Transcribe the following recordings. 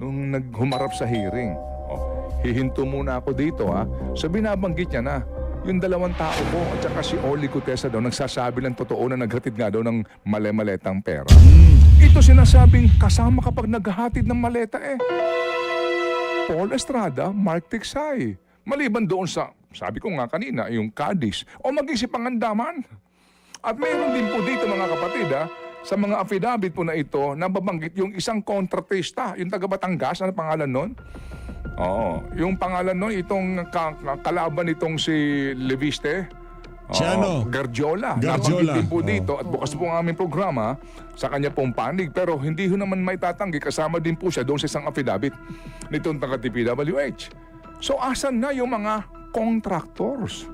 nung naghumarap sa hearing. Hihinto muna ako dito So binabanggit niya na, yung dalawang tao ko at saka si Orly Gutesa daw nagsasabi lang totoo na naghatid nga daw ng male-maletang pera. Ito sinasabing kasama kapag naghahatid ng maleta Paul Estrada, Mark Tiksay. Maliban doon sa, sabi ko nga kanina, yung Cadiz o maging si Pangandaman. At mayroon din po dito mga kapatid sa mga affidavit po na ito, nababanggit yung isang kontratista, yung taga Batangas, ano pangalan nun? Oo, yung pangalan nun, itong kalaban itong si Leviste. Si ano? Garjola. Garjola. Nabanggit din po dito at bukas po ang aming programa sa kanya pong panig. Pero hindi ho naman may tatanggi, kasama din po siya doon sa isang affidavit nitong taga TPWH. So asan na yung mga contractors?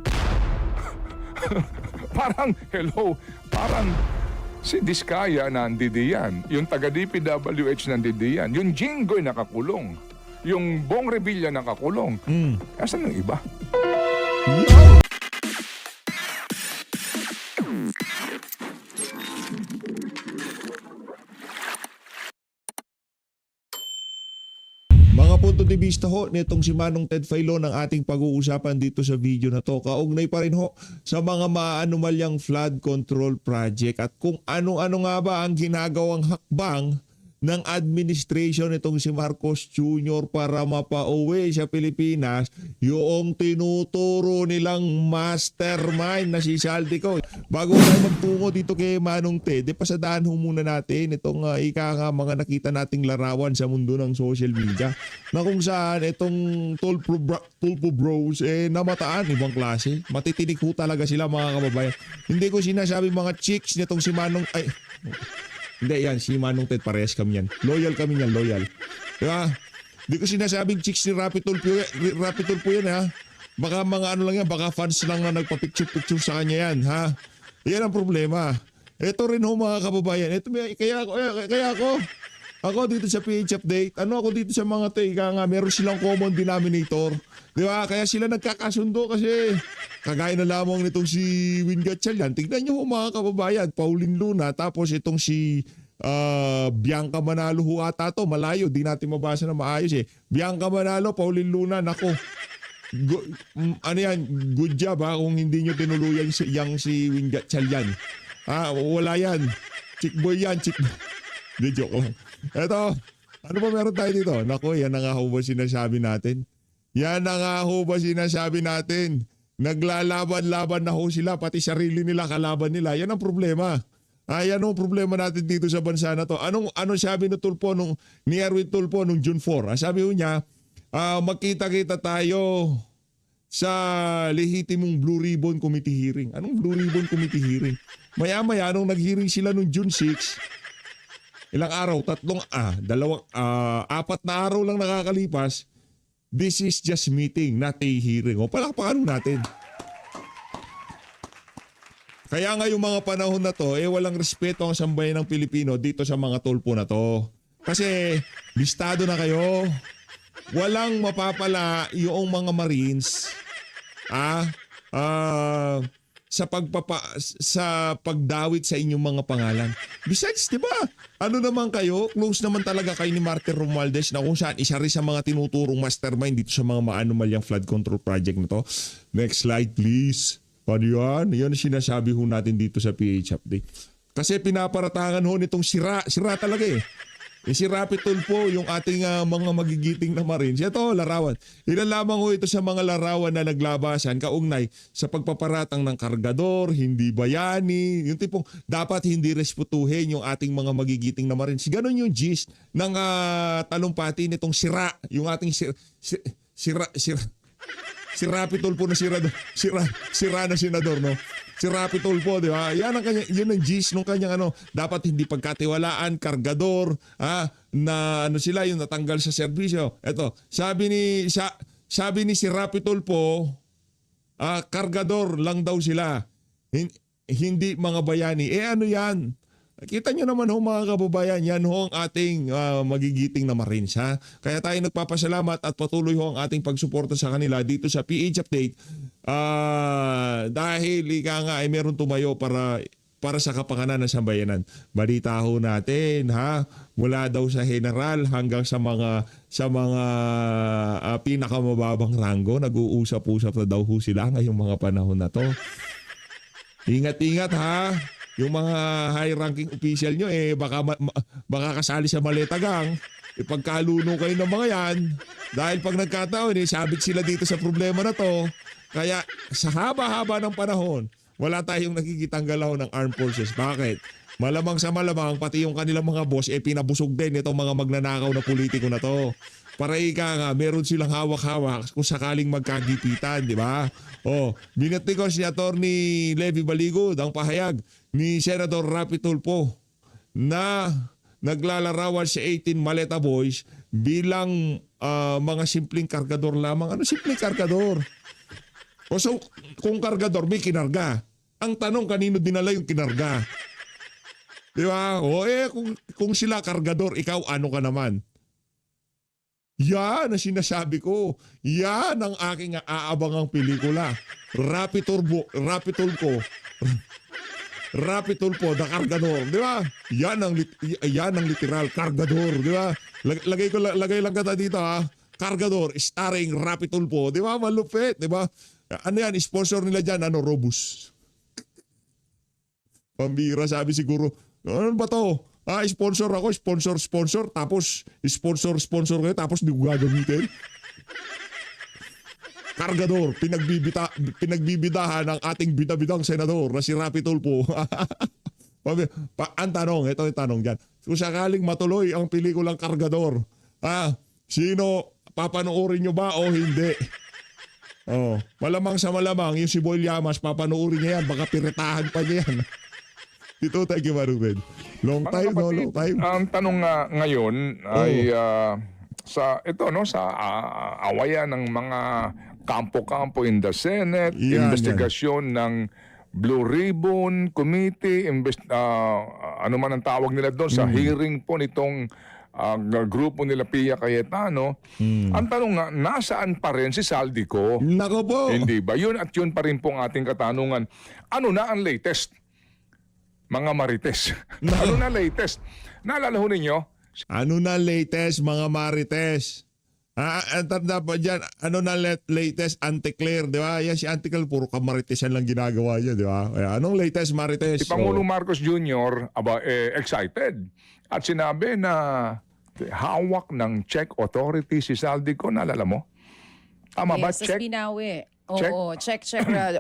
Parang, hello, parang si Diskaya nandidiyan, yung taga DPWH nandidiyan, yung Jinggoy nakakulong, yung Bong Revilla nakakulong. Asan yung iba? Mga punto de vista ho nitong si Manong Ted Filon ng ating pag-uusapan dito sa video na to. Kaugnay pa rin ho sa mga maanumalyang flood control project at kung ano-ano nga ba ang ginagawang hakbang ng administration nitong si Marcos Jr. para mapauwi sa Pilipinas yung tinuturo nilang mastermind na si Saldico. Bago tayo magtungo dito kay Manong Ted, pasadaan ho muna natin itong mga nakita nating larawan sa mundo ng social media na kung saan itong Tulpo Bros namataan, ibang klase. Matitinik ho talaga sila mga kababayan. Hindi ko sinasabi mga chicks nitong si Manong... Hindi yan, si Manong Ted, parehas kami yan. Loyal kami yan, loyal. Diba? Hindi ko sinasabing chicks ni Rapi Tulfo yan Baka mga ano lang yan, baka fans lang na nagpa-picture sa kanya yan Yan ang problema. Ito rin ho mga kababayan. Kaya ako dito sa PH Update, ako dito sa mga meron silang common denominator. Di ba? Kaya sila nagkakasundo kasi kagaya na lamang nitong si Win Gatchalian. Tignan nyo ho mga kababayan, Pauline Luna, tapos itong si Bianca Manalo ho ata to. Malayo, di natin mabasa na maayos Bianca Manalo, Pauline Luna, nako. Good job kung hindi nyo tinuluyan yang si Win Gatchalian. Wala yan. Chick boy yan, chick boy. Di joke lang. Eto, ano ba meron tayo dito? Nako, yan na nga ho ba sinasabi natin? Yan na nga ho ba sinasabi natin? Naglalaban-laban na ho sila, pati sarili nila, kalaban nila. Yan ang problema. Yan ang problema natin dito sa bansa na to. Ano sabi ni Tulfo ni Erwin Tulfo nung June 4? Sabi ho niya, magkita-kita tayo sa lehitimong Blue Ribbon Committee hearing. Anong Blue Ribbon Committee hearing? Maya-maya, nung nag-hearing sila nung June 6, ilang araw? Apat na araw lang nakakalipas. This is just meeting, not a hearing. Palakpakan natin. Kaya nga yung mga panahon na to, walang respeto ang sambayan ng Pilipino dito sa mga tulpo na to. Kasi, listado na kayo. Walang mapapala yung mga Marines. Sa pagdawit sa inyong mga pangalan. Besides, di ba? Ano naman kayo? Close naman talaga kayo ni Martin Romualdez na kung saan isa rin sa mga tinuturong mastermind dito sa mga maanumalyang flood control project na to. Next slide please. Paano yan? Yan sinasabi ho natin dito sa PH Update. Kasi pinaparatangan ho nitong sira talaga si Rapi Tulfo, yung ating mga magigiting na Marines. Ito, larawan. Ilan lamang ho ito sa mga larawan na naglabasan kaugnay sa pagpaparatang ng kargador, hindi bayani, yung tipong dapat hindi respetuhin yung ating mga magigiting na Marines. Ganon yung gist ng talumpati nitong sira, yung ating si Rapi Tulfo na sira na senador, no? Si Rapi Tulfo, di ba? Yan ang gist nung kanyang dapat hindi pagkatiwalaan, kargador, na sila yung natanggal sa serbisyo. Eto, sabi ni si Rapi Tulfo, kargador lang daw sila. Hindi mga bayani. Ano yan? Kita nyo naman ho mga kababayan, yan ho ang ating magigiting na Marines. Kaya tayo nagpapasalamat at patuloy ho ang ating pagsuporta sa kanila dito sa PH Update. Dahil ika nga ay meron tumayo para para sa kapakanan ng sambayanan. Balita ho natin ha, mula daw sa general hanggang sa mga pinakamababang ranggo, nag-uusap-usap na daw ho sila ngayong mga panahon na to. Ingat-ingat ha. Yung mga high-ranking official nyo, baka kasali sa maletagang. Ipagkaluno kayo ng mga yan. Dahil pag nagkataon, sabit sila dito sa problema na to. Kaya sa haba-haba ng panahon, wala tayong nakikitang galaw ng armed forces. Bakit? Malamang sa malamang, pati yung kanilang mga boss, pinabusog din itong mga magnanakaw na politiko na to. Para nga, meron silang hawak-hawak kung sakaling magkagipitan, di ba? Binatikos ni Atty. Levy Baligod ang pahayag ni Senador Rapi Tulfo na naglalarawan sa 18 Maleta Boys bilang mga simpleng kargador lamang. Ano simpleng kargador? So, kung kargador, may kinarga. Ang tanong, kanino dinala yung kinarga? Di ba? Kung sila kargador, ikaw ano ka naman? Yan ang sinasabi ko. Yan ang aking aabangang pelikula. Rapi Tulfo, the Kargador, di ba? Yan ang literal Kargador, di ba? Lagay lang kata dito ha. Kargador starring Rapi Tulfo, di ba? Malupit, di ba? Ano yan, sponsor nila dyan, Robus. Pambira, sabi siguro, ano ba to? Sponsor ako, sponsor, tapos sponsor kayo, tapos di ko gagamitin. Kargador, pinagbibidahan ng ating bidabidang senador na si Rapi Tulfo. Ang tanong, ito yung tanong dyan. Kung sakaling matuloy ang pelikulang Kargador, sino, papanoorin nyo ba o hindi? Malamang sa malamang, yung si Boy Llamas, papanoorin niya yan, baka piretahan pa niya yan. Dito tayo kimarupin. Long time, no? Long time. Ang tanong nga ngayon ay sa awayan ng mga kampo-kampo in the Senate, investigasyon ng Blue Ribbon Committee, ano man ang tawag nila doon sa hearing po nitong grupo nila Pia Cayetano. Ang tanong nga, nasaan pa rin si Saldico? Nako po. Hindi ba? Yun at yun pa rin po ang ating katanungan. Ano na ang latest? Mga marites. Ano na latest? Naalala ho ninyo? Ano na latest, mga marites? Ang tanda pa dyan, ano na latest, Anti-Claire, di ba? Yan si Anti-Claire, puro kamaritesan lang ginagawa niya, di ba? Anong latest, marites? Si Pangulong Marcos Jr. Excited. At sinabi na hawak ng check authority si Saldico. Naalala mo? Tama ba? Yes, Check? binawi. Check? Oo, check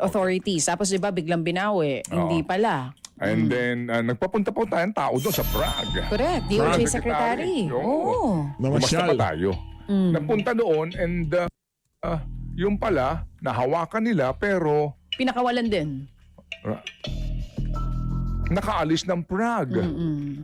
authorities. Tapos diba biglang binawi. Hindi pala. And then, nagpapunta po tayong tao doon sa Prague. Correct. DOJ Secretary. Oo. Bumasta pa tayo. Napunta doon and yung pala, nahawakan nila pero Pinakawalan din. nakaalis ng Prague.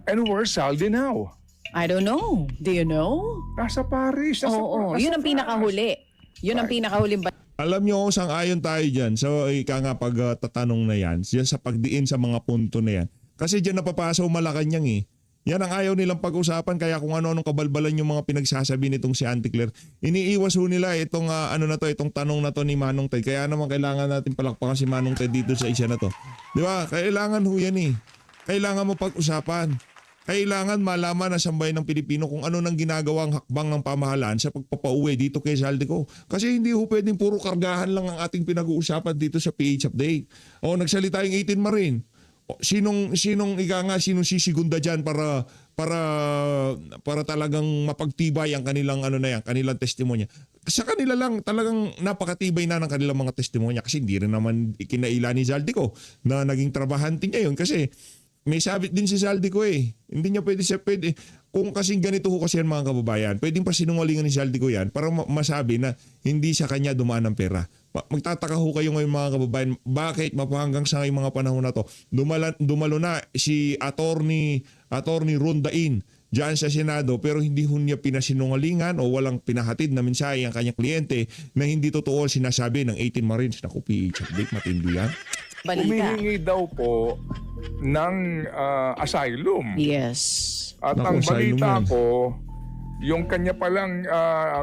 And where's Saldi now? I don't know. Do you know? Nasa Paris. Oo. Yun ang pinakahuli. Yun ang pinakahuling Alam nyo, sang-ayon tayo dyan. So, ika nga pagtatanong na yan, yan sa pagdiin sa mga punto na yan. Kasi dyan napapasaw Malacanang eh. Yan ang ayaw nilang pag-usapan, kaya kung ano-anong kabalbalan yung mga pinagsasabi nitong si Anti-Claire. Iniiwas ho nila itong itong tanong na to ni Manong Ted. Kaya naman kailangan natin palakpakan si Manong Ted dito sa isa na to. Di ba? Kailangan ho yan eh. Kailangan mo pag-usapan. Kailangan malaman ng sambayan ng Pilipino kung ano nang ginagawang hakbang ng pamahalaan sa pagpapauwi dito kay Saldico. Kasi hindi ho pwedeng puro kargahan lang ang ating pinag-uusapan dito sa PH Update. Nagsalita yung 18 Marine. Sinong sinong sisigunda diyan para talagang mapagtibay ang kanilang kanilang testimonya. Sa kanila lang talagang napakatibay na ng kanilang mga testimonya kasi hindi rin naman ikinaila ni Saldico na naging trabahante niya yun kasi may sabit din si Saldico eh. Hindi niya pwede. Kung kasing ganito ho kasi yan mga kababayan, pwedeng pa sinungalingan ni Saldico yan para masabi na hindi sa kanya dumaan ng pera. Magtataka ho kayo ngayon mga kababayan, bakit mapahanggang sa ngayong mga panahon na to, dumalo na si Attorney Rondain diyan sa Senado pero hindi ho niya pinasinungalingan o walang pinahatid na mensahe ang kanyang kliyente na hindi totoo sinasabi ng 18 Marines. Naku, PH Update, matindi yan. balita. Humihingi daw po ng asylum. Yes. At Naku, ang balita asylum yan. ko, yung kanya palang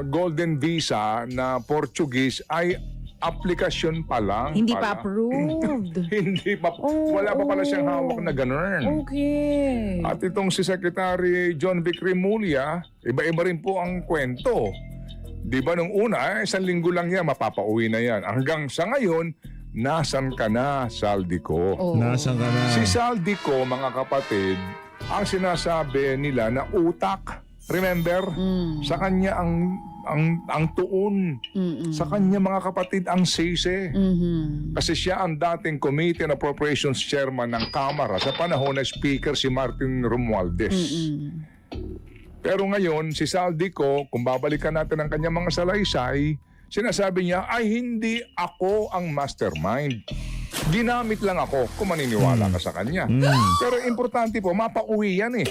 golden visa na Portuguese ay aplikasyon pa lang. Hindi pa pala. approved. Hindi pa. Wala pa pala siyang hawak na ganun. Okay. At itong si Secretary John Vic Remulla, iba-iba rin po ang kwento. Di ba nung una, 1 linggo lang yan, mapapauwi na yan. Hanggang sa ngayon, nasan ka na, Saldico? Oo. Nasaan ka na? Si Saldico, mga kapatid, ang sinasabi nila na utak. Remember? Sa kanya ang tuon. Sa kanya, mga kapatid, ang sisi. Kasi siya ang dating Committee on Appropriations Chairman ng Kamara sa panahon na Speaker si Martin Romualdez. Pero ngayon, si Saldico, kung babalikan natin ang kanyang mga salaysay, sinasabi niya, ay hindi ako ang mastermind. Ginamit lang ako kung maniniwala ka sa kanya. Pero importante po, mapauwi yan eh.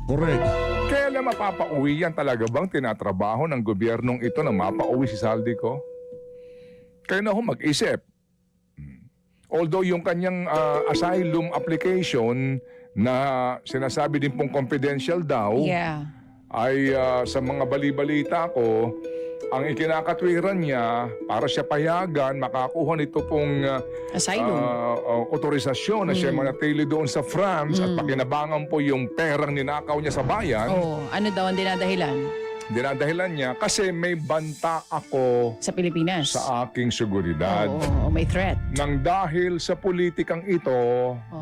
Correct. Kailan mapapauwi yan? Talaga bang tinatrabaho ng gobyernong ito na mapauwi si Saldico? Kayo na ho mag-isip. Although yung kanyang asylum application na sinasabi din pong confidential daw, Yeah. ay sa mga bali-balita ko, ang ikinakatwiran niya para siya payagan, makakuha nito pong Asylum. otorisasyon na siya manatili doon sa France at pakinabangan po yung perang ninakaw niya sa bayan. Ano daw ang dinadahilan? Dinadahilan niya kasi may banta ako Sa Pilipinas? sa aking seguridad. Oo, may threat. Nang dahil sa politikang ito,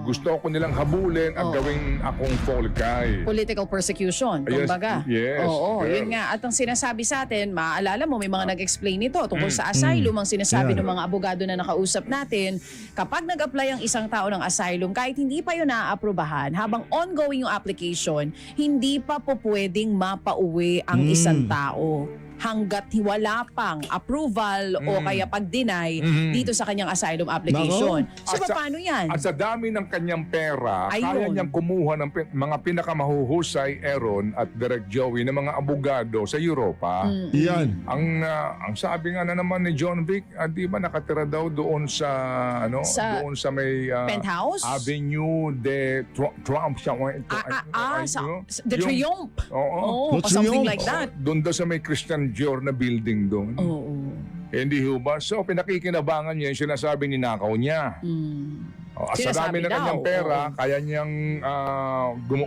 gusto ko nilang habulin at gawing akong fall guy. Political persecution, kumbaga. Yes, Oo, girl. yun nga. At ang sinasabi sa atin, maaalala mo, may mga nag-explain nito tungkol sa asylum. Ang sinasabi Yeah. ng mga abogado na nakausap natin, kapag nag-apply ang isang tao ng asylum, kahit hindi pa yun naaprubahan, habang ongoing yung application, hindi pa po pwedeng mapauwi ang isang tao hanggat wala pang approval o kaya pag-deny dito sa kanyang asylum application. So, At sa- paano yan? At sa dami ng kanyang pera, kaya Ayun. niyang kumuha ng mga pinakamahuhusay, Aaron at Direk Joey, ng mga abogado sa Europa. Yan. Ang sabi nga na naman ni John Vic, di ba nakatira daw doon sa doon sa may Penthouse? Avenue de Trump siya. The Triumph. Oo. Oh, The something Triumph. like that. Doon daw sa may Christian Dior na building doon. Oo. Hindi ho ba? So, pinakikinabangan niya yung sinasabi ni nakaw niya. At sa Sinasabi dami ng kanyang daw, pera, oo. kaya niyang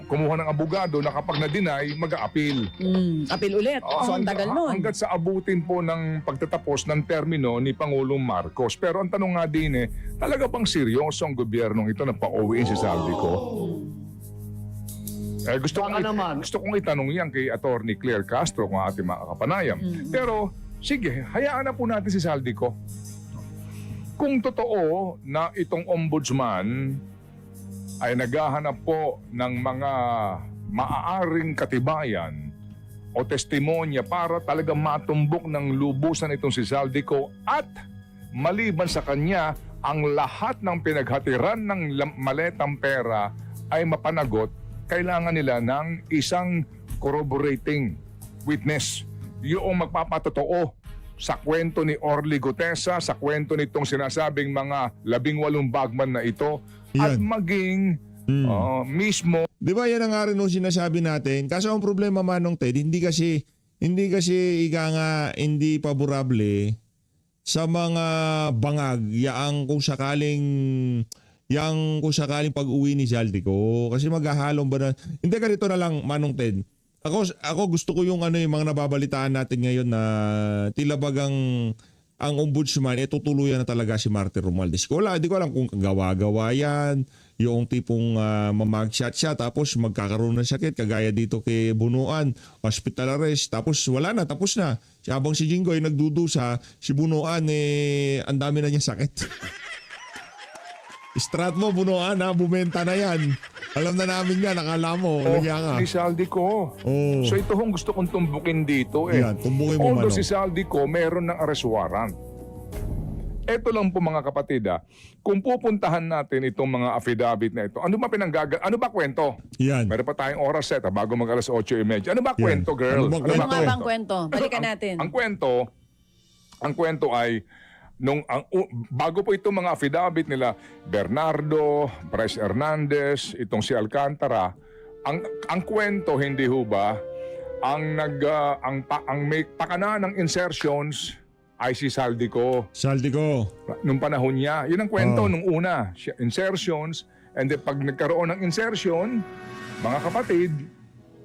kumuha ng abogado na kapag na-deny, mag-a-appeal. Appeal ulit. So, ang tagal nun. Hanggat sa abutin po ng pagtatapos ng termino ni Pangulong Marcos. Pero ang tanong nga din talaga bang seryoso ang gobyernong ito na pauwiin si Saldico? Gusto kong itanong yan kay Attorney Claire Castro kung ating makakapanayam. Pero sige, hayaan na po natin si Saldico. Kung totoo na itong ombudsman ay naghahanap po ng mga maaaring katibayan o testimonya para talaga matumbok ng lubusan itong si Saldico at maliban sa kanya, ang lahat ng pinaghatiran ng maletang pera ay mapanagot, kailangan nila ng isang corroborating witness. Yung magpapatotoo sa kwento ni Orly Gutesa, sa kwento nitong sinasabing mga 18 bagman na ito, at Yan. maging mismo. Di ba yan ang nga rin nung sinasabi natin? Kaso ang problema, Manong Ted, hindi kasi ika nga hindi paborable sa mga bangag kung sakaling pag-uwi ni Saldico. Kasi maghahalong ba na... Hindi, ganito na lang, Manong Ted. Ako gusto ko yung yung mga nababalitaan natin ngayon na tila bagang ang ombudsman tutuluyan na talaga si Martin Romualdez. Hindi ko alam kung gawa-gawa yan, yung tipong mamagshot siya tapos magkakaroon ng sakit kagaya dito kay Bunuan, hospital arrest, tapos wala na, tapos na. Habang si Jinggoy nagdudusa, si Bunuan ang dami na niya sakit. Strat mo, Bunuan bumenta na yan. Alam na namin yan, akala mo, nagya nga. Ni Saldico. Oh. So ito hong gusto kong tumbukin dito Yan, tumbukin mo, Although Manong. si Saldico meron ng arrest warrant. Ito lang po mga kapatid kung pupuntahan natin itong mga affidavit na ito, ano ba kwento? Yan. Meron pa tayong oras bago mag alas 8:30. Ano ba kwento, girl? Ano ba Ano nga ba ang kwento? Balikan natin. Ang kwento ay bago po itong mga affidavit nila Bernardo, Bryce Hernandez, itong si Alcantara, ang kwento hindi ho ba ang may pakana ng insertions ay si Saldico. Saldico. Nung panahon niya. Yun ang kwento nung una. Insertions. And then pag nagkaroon ng insertion, mga kapatid,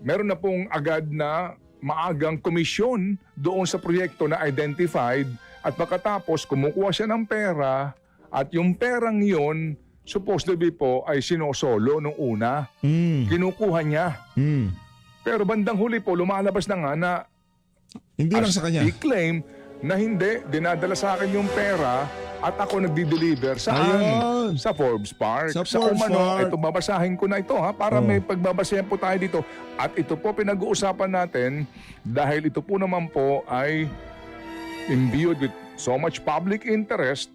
meron na pong agad na maagang komisyon doon sa proyekto na identified at pagkatapos kumukuha siya ng pera at yung perang yun supposed to be po ay sinosolo nung una. Kinukuha niya. Pero bandang huli po, lumalabas na nga na Hindi lang sa kanya. he claim na hindi, dinadala sa akin yung pera at ako nagdi-deliver saan? Ayun. Sa Forbes Park. Sa Forbes Park. Ito, babasahin ko na ito ha, para may pagbabasahin po tayo dito. At ito po pinag-uusapan natin dahil ito po naman po ay imbued with so much public interest.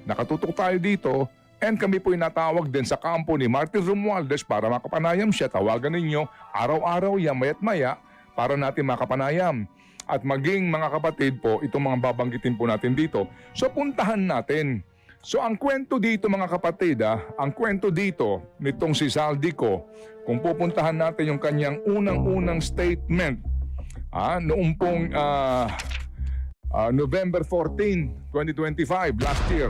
Nakatutok tayo dito. And kami po natawag din sa kampo ni Martin Romualdez para makapanayam siya. Tawagan ninyo araw-araw yan, maya't maya, para natin makapanayam. At maging mga kapatid po, itong mga babanggitin po natin dito. So puntahan natin. So ang kwento dito mga kapatid, ang kwento dito nitong si Saldico, kung pupuntahan natin yung kanyang unang-unang statement, noong pong November 14, 2025, last year.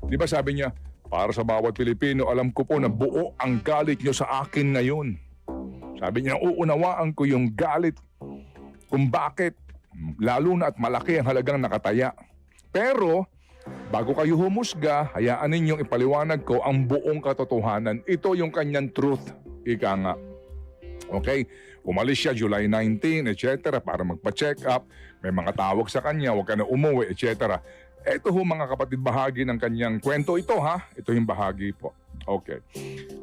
Di ba sabi niya, para sa bawat Pilipino, alam ko po na buo ang galit nyo sa akin ngayon. Sabi niya, uunawaan ko yung galit kung bakit, lalo na at malaki ang halagang nakataya. Pero, bago kayo humusga, hayaan ninyong ipaliwanag ko ang buong katotohanan. Ito yung kanyang truth, ika nga. Okay? Umalis siya July 19, etc. para magpa-check up. May mga tawag sa kanya, huwag ka na umuwi, etc. Ito ho mga kapatid, bahagi ng kanyang kwento ito ha. Ito yung bahagi po. Okay.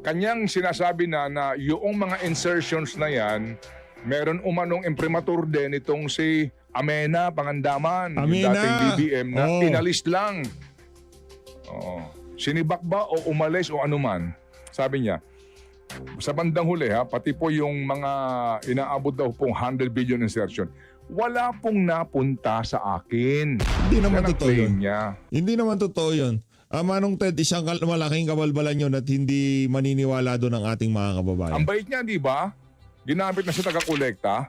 Kanyang sinasabi na yung mga insertions na yan, meron umanong imprimatur din itong si Amena Pangandaman, yung dating BBM na inalis lang. Sinibak ba o umalis o anuman? Sabi niya, sa bandang huli pati po yung mga inaabot daw pong 100 billion insertion, wala pong napunta sa akin. Hindi naman totoo yun. Niya. Hindi naman totoo yun. Manong Ted, isang malaking kabalbalan yun at hindi maniniwala doon ang ating mga kababayan. Ang bait niya, di ba? Ginamit na siya taga-kolekta.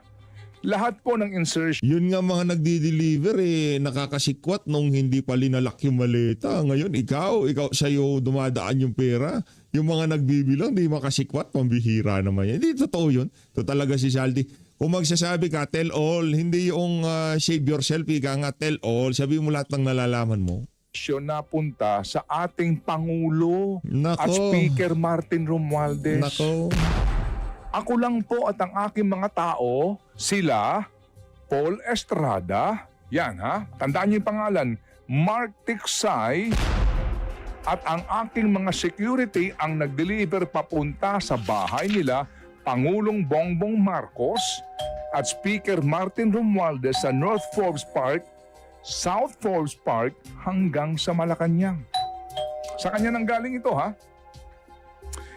Lahat po ng insertion. Yun nga mga nagdi-deliver nakakasikwat nung hindi pa linalak yung maleta. Ngayon, ikaw sa'yo dumadaan yung pera. Yung mga nagbibilang, di makasikwat, pambihira naman yan. Hindi totoo yun. Ito talaga si Saldi. Kung magsasabi ka, tell all, hindi yung save yourself, ika nga, tell all. Sabi mo lahat ng nalalaman mo. Napunta sa ating Pangulo Nako. at Speaker Martin Romualdez. Nako. Ako lang po at ang aking mga tao, sila, Paul Estrada, yan tandaan niyo yung pangalan, Mark Tiksay, at ang aking mga security ang nag-deliver papunta sa bahay nila, Pangulong Bongbong Marcos at Speaker Martin Romualdez sa North Forbes Park, South Forbes Park hanggang sa Malacanang. Sa kanya nang galing ito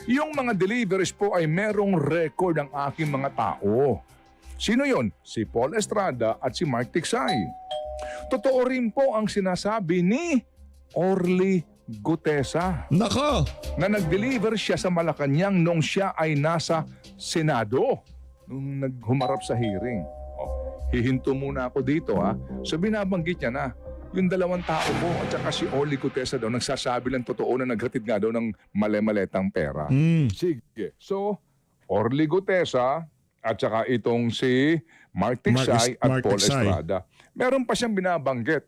Yung mga deliveries po ay merong record ang aking mga tao. Sino yon? Si Paul Estrada at si Mark Tiksay. Totoo rin po ang sinasabi ni Orly Gutesa Nako. na nag-deliver siya sa Malacanang nung siya ay nasa Senado nung naghumarap sa hearing. Hihinto muna ako dito So binabanggit niya na yung dalawang tao po at saka si Orly Gutesa daw nagsasabi lang totoo na naghatid nga daw ng male-maletang pera. Sige. So, Orly Gutesa at saka itong si Mark Tiksay at Mark Paul Tiksay. Estrada. Meron pa siyang binabanggit.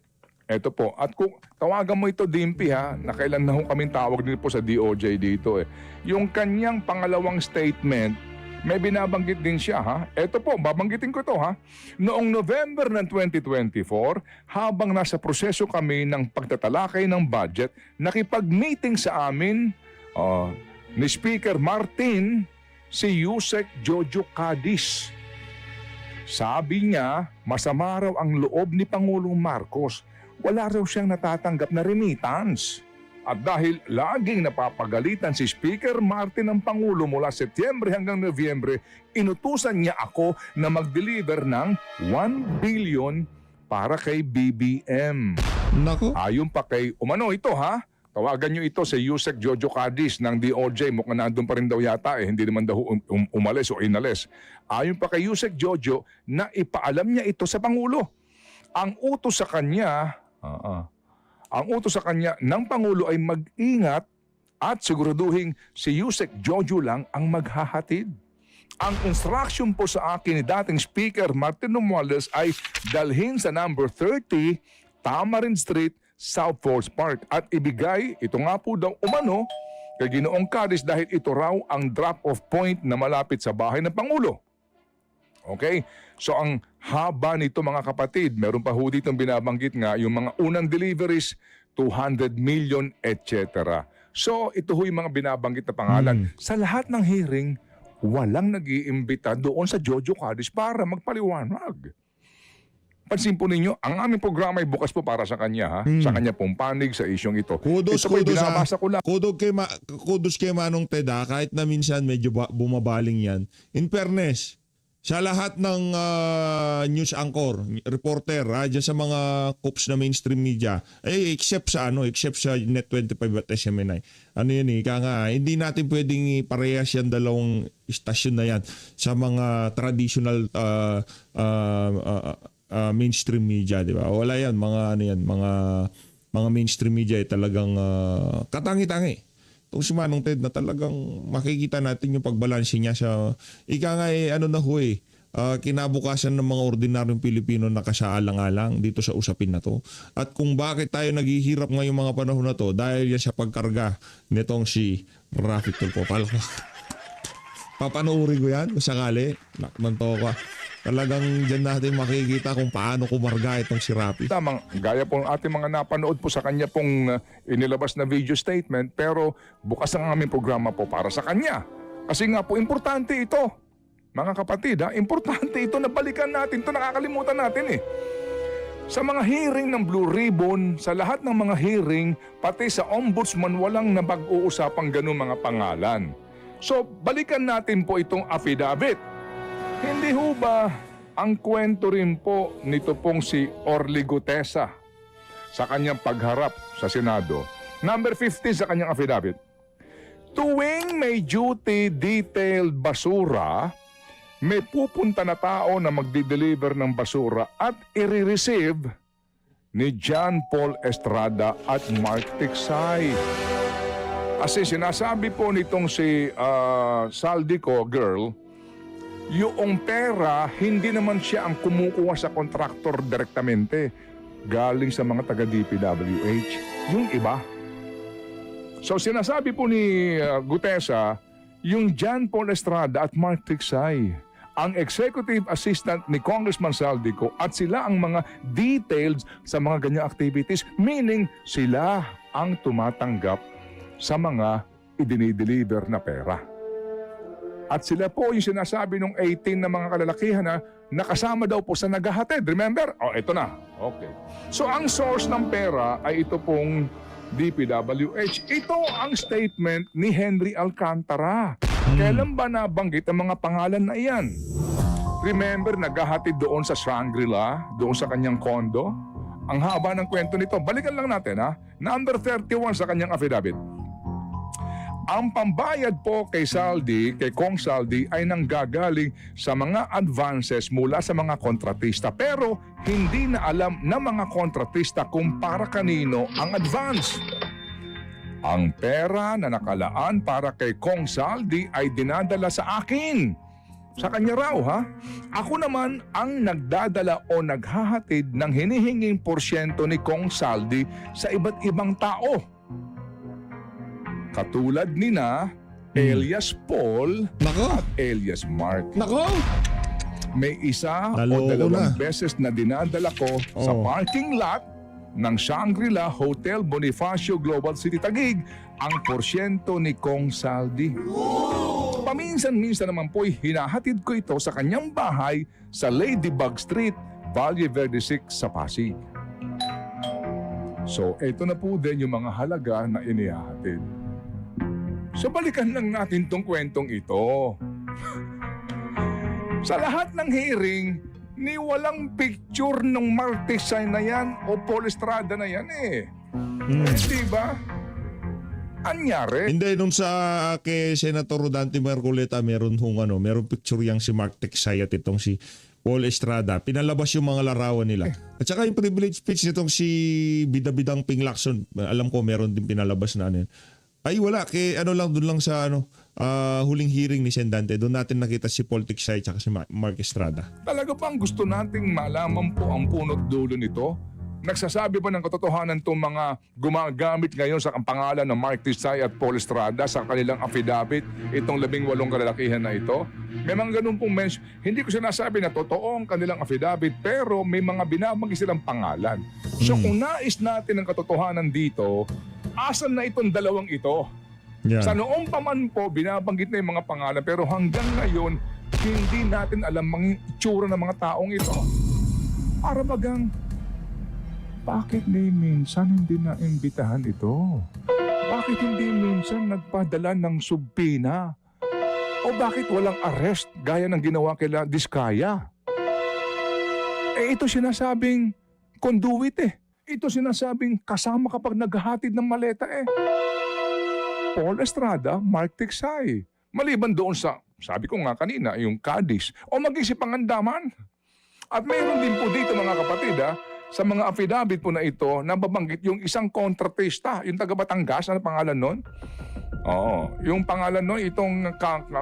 Ito po. At kung tawagan mo ito, Dimpy, na kailan na kaming tawag din po sa DOJ dito Yung kanyang pangalawang statement, may binabanggit din siya Ito po, babanggitin ko ito Noong November ng 2024, habang nasa proseso kami ng pagtatalakay ng budget, nakipag-meeting sa amin ni Speaker Martin si Yusek Jojo Cadiz. Sabi niya, masama raw ang loob ni Pangulong Marcos. Wala raw siyang natatanggap na remittance. At dahil laging napapagalitan si Speaker Martin ng Pangulo mula Setyembre hanggang Nobyembre, inutusan niya ako na mag-deliver ng 1 billion para kay BBM. Nako. Ayon pa kay umano ito tawagan niyo ito sa Yusek Jojo Cadiz ng DOJ. Mukhang nandun pa rin daw yata hindi naman daw umalis o inalis. Ayon pa kay Yusek Jojo na ipaalam niya ito sa Pangulo. Ang utos sa kanya Ang utos sa kanya ng Pangulo ay mag-ingat at siguraduhin si Yusek Jojo lang ang maghahatid. Ang instruction po sa akin ni dating Speaker Martin Romualdez ay dalhin sa number 30 Tamarin Street, South Forest Park at ibigay, ito nga po daw umano, kay Ginoong Cadiz dahil ito raw ang drop-off point na malapit sa bahay ng Pangulo. Okay? So ang haba nito mga kapatid, meron pa ho ditong binabanggit nga yung mga unang deliveries, 200 million, etc. So ito ho yung mga binabanggit na pangalan. Sa lahat ng hearing, walang nag-iimbita doon sa Jojo Cadiz para magpaliwanag. Pansin po ninyo, ang aming programa ay bukas po para sa kanya, ha? Sa kanya pong panig sa isyong ito. Kudos, ito po'y kudos, binabasa ko lang. Kudos kay Manong Ted, kahit na minsan medyo bumabaling yan. In fairness, sa lahat ng news anchor, reporter, dyan sa mga coops na mainstream media, except sa Net25 at SMNI. Ano yan hindi natin pwedeng parehas yan dalawang istasyon na yan sa mga traditional mainstream media, di ba? Wala yan, mga mainstream media talagang katangi-tangi. Itong si Manong Ted na talagang makikita natin yung pagbalanse niya sa kinabukasan ng mga ordinaryong Pilipino na kasaalang-alang dito sa usapin na to. At kung bakit tayo naghihirap ngayong mga panahon na to dahil yan sa pagkarga nitong si Rafi Tulfo. Papanoorin ko yan kung sakali. Nakmanto ka. Talagang dyan natin makikita kung paano kumarga itong si Rafi. Tamang, gaya po ng ating mga napanood po sa kanya pong inilabas na video statement, pero bukas ang aming programa po para sa kanya. Kasi nga po, importante ito. Mga kapatid, importante ito na balikan natin ito, nakakalimutan natin eh. Sa mga hearing ng Blue Ribbon, sa lahat ng mga hearing, pati sa Ombudsman, walang napag-uusapang ganun mga pangalan. So, balikan natin po itong affidavit. Hindi ho ba ang kwento rin po nito pong si Orly Gutesa sa kanyang pagharap sa Senado? Number 15 sa kanyang affidavit. Tuwing may duty detailed basura, may pupunta na tao na magdi-deliver ng basura at i-receive ni John Paul Estrada at Mark Tiksay. Kasi sinasabi po nitong si Saldico girl, yung pera, hindi naman siya ang kumukuha sa kontraktor direktamente. Galing sa mga taga-DPWH. Yung iba. So sinasabi po ni Gutesa, yung John Paul Estrada at Mark Tiksay, ang executive assistant ni Congressman Saldico at sila ang mga details sa mga ganyang activities. Meaning, sila ang tumatanggap sa mga idinideliver na pera. At sila po yung sinasabi ng 18 na mga kalalakihan na nakasama daw po sa naghahatid. Remember? Ito na. Okay. So ang source ng pera ay ito pong DPWH. Ito ang statement ni Henry Alcantara. Kailan ba nabanggit ang mga pangalan na iyan? Remember, naghahatid doon sa Shangri-La, doon sa kanyang kondo? Ang haba ng kwento nito. Balikan lang natin, Number 31 sa kanyang affidavit. Ang pambayad po kay Kong Saldi ay nanggagaling sa mga advances mula sa mga kontratista. Pero hindi na alam ng mga kontratista kung para kanino ang advance. Ang pera na nakalaan para kay Kong Saldi ay dinadala sa akin. Sa kanya raw, Ako naman ang nagdadala o naghahatid ng hinihinging porsyento ni Kong Saldi sa iba't ibang tao. Katulad nina Elias Paul at Elias Mark. Nako! May isa Naloko o dalawang na. beses na dinadala ko sa parking lot ng Shangri-La Hotel Bonifacio Global City Taguig ang porsyento ni Kong Saldi. Paminsan-minsan naman po'y hinahatid ko ito sa kanyang bahay sa Ladybug Street, Valle Verde 6 sa Pasig. So, eto na po din yung mga halaga na inihahatid. So balikan lang natin tong kwentong ito. Sa lahat ng hearing, ni walang picture ng Martisay na yan o Paul Estrada na yan Di ba? Anyari? Hindi, nung sa kay Senator Rodante Marcoleta, meron picture yang si Mark Tiksay at itong si Paul Estrada. Pinalabas yung mga larawan nila. At saka yung privilege speech nitong si Bida-Bidang Ping Lacson, alam ko meron din pinalabas na ano yun. Ay wala, ano lang, doon lang sa huling hearing ni Sen Dante, doon natin nakita si Paul Tiksay at si Mark Estrada. Talaga bang gusto nating malaman po ang punot dulo nito? Nagsasabi ba ng katotohanan itong mga gumagamit ngayon sa pangalan ng Mark Tiksay at Paul Estrada sa kanilang affidavit, itong 18 kalalakihan na ito? May mga ganun pong mention. Hindi ko sinasabi na totoo ang kanilang affidavit, pero may mga binabanggit silang pangalan. So kung nais natin ang katotohanan dito, asan na itong dalawang ito? Yeah. Sa noong pa man po, binabanggit na yung mga pangalan, pero hanggang ngayon, hindi natin alam ang itsura ng mga taong ito. Para bagang, bakit ni minsan hindi na-imbitahan ito? Bakit hindi minsan nagpadala ng subpina? O bakit walang arrest gaya ng ginawa kila Diskaya? Ito sinasabing conduit Ito sinasabing kasama kapag naghahatid ng maleta Paul Estrada, Mark Tiksay. Maliban doon sa, sabi ko nga kanina, yung Cadiz o maging si Pangandaman. At mayroon din po dito mga kapatid sa mga affidavit po na ito, nababanggit yung isang kontratista, yung taga Batangas, ano pangalan nun? Oo, yung pangalan nun, itong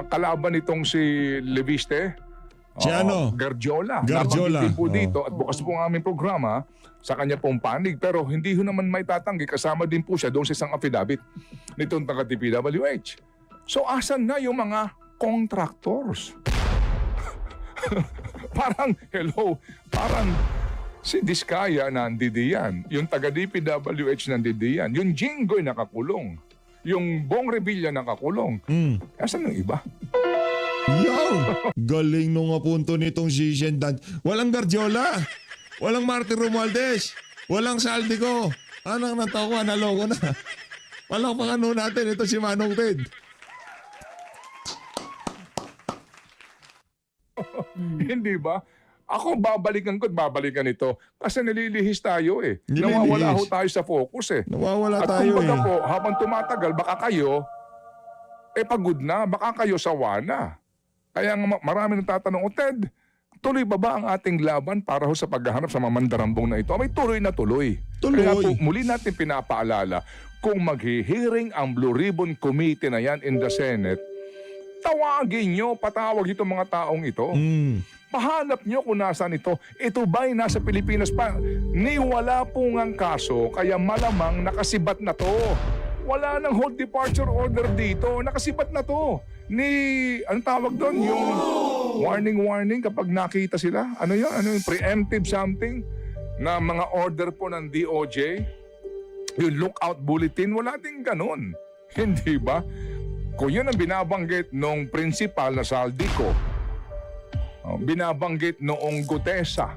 kalaban nitong si Leviste. Si ano? Garjola. Garjola. Nabanggit din po dito at bukas po ang aming programa sa kanya pong panig. Pero hindi ho naman may tatanggi. Kasama din po siya doon sa isang affidavit nitong taga DPWH. So asan na yung mga contractors? Parang, hello, parang si Diskaya nandidiyan. Yung taga DPWH nandidiyan. Yung Jinggoy nakakulong. Yung Bong Revilla nakakulong. Asan yung iba? Yo! Galing nung punto nitong si Sen Dante. Walang Garjola. Walang Martin Romualdez. Walang Saldico. Anong natawa? Naloko na. Walang pangano natin. Ito si Manong Ted. Hindi ba? Ako babalikan ko at babalikan ito. Kasi nalilihis tayo Nililihis. Nawawala ho tayo sa focus Nawawala At tayo kumbaga po, habang tumatagal, baka kayo, pagod na, baka kayo sawa na. Kaya nga marami nagtatanong, Ted, tuloy ba ang ating laban para ho sa paghahanap sa mamandarambong na ito? May tuloy na tuloy. Tuloy. Kaya po, muli natin pinapaalala, kung maghihiring ang Blue Ribbon Committee na yan in the Senate, tawagin nyo, patawag itong mga taong ito. Pahanap nyo kung nasaan ito. Ito ba'y nasa Pilipinas pa? Wala po ngang kaso, kaya malamang nakasibat na to. Wala nang hold departure order dito. Nakasibat na to. Anong tawag doon? Yung warning kapag nakita sila. Ano yun? Ano yung preemptive something? Na mga order po ng DOJ. Yung lookout bulletin. Wala din ganun. Hindi ba? Kung yun ang binabanggit nung principal na Saldico, binabanggit noong Gutesa,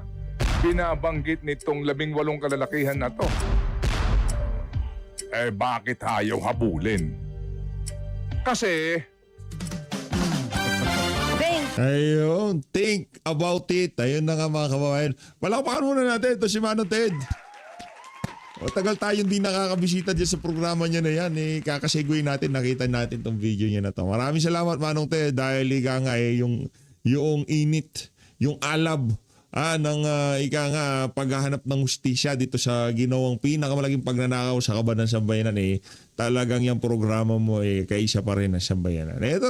binabanggit nitong 18 kalalakihan na to, bakit ayaw habulin? Kasi Ayun, think about it. Ayun na nga mga kababayan. Palakpakan muna natin. Ito si Manong Ted. O tagal tayong di nakakabisita dyan sa programa niya na yan. Kakasegway natin, nakita natin tong video niya na to. Maraming salamat Manong Ted dahil ika nga yung init, yung alab ng paghahanap ng hustisya dito sa ginawang pinakamalaking pagnanakaw sa kaban ng sambayanan talagang yung programa mo kaisa pa rin ng sambayanan. Ito